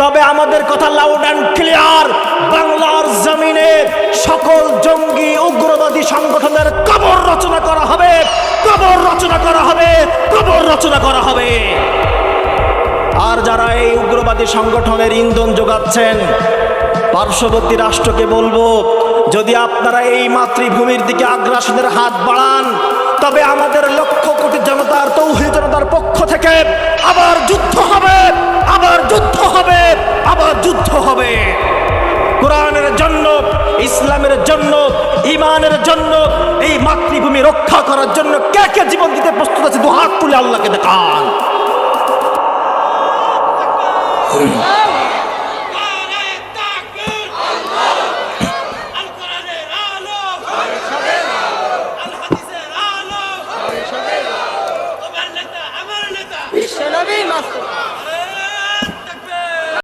তবে আমাদের কথা লাউড অ্যান্ড ক্লিয়ার, বাংলার জমিনে সকল জঙ্গি উগ্রবাদী সংগঠনের কবর রচনা করা হবে, কবর রচনা করা হবে, কবর রচনা করা হবে। আর যারা এই উগ্রবাদী সংগঠনের ইন্ধন যোগাচ্ছেন, পার্শ্ববর্তী রাষ্ট্রকে বলবো, যদি আপনারা এই মাতৃভূমির দিকে আগ্রাসনের হাত বাড়ান, তবে আমাদের লক্ষ কোটি জনতার, তৌহিদ জনতার পক্ষ থেকে আবার যুদ্ধ হবে, আবার যুদ্ধ হবে, আবার যুদ্ধ হবে। কোরআনের জন্য, ইসলামের জন্য, ঈমানের জন্য, এই মাতৃভূমি রক্ষা করার জন্য কে কে জীবন দিতে প্রস্তুত আছে? দুহাত তুলে আল্লাহকে দেখান।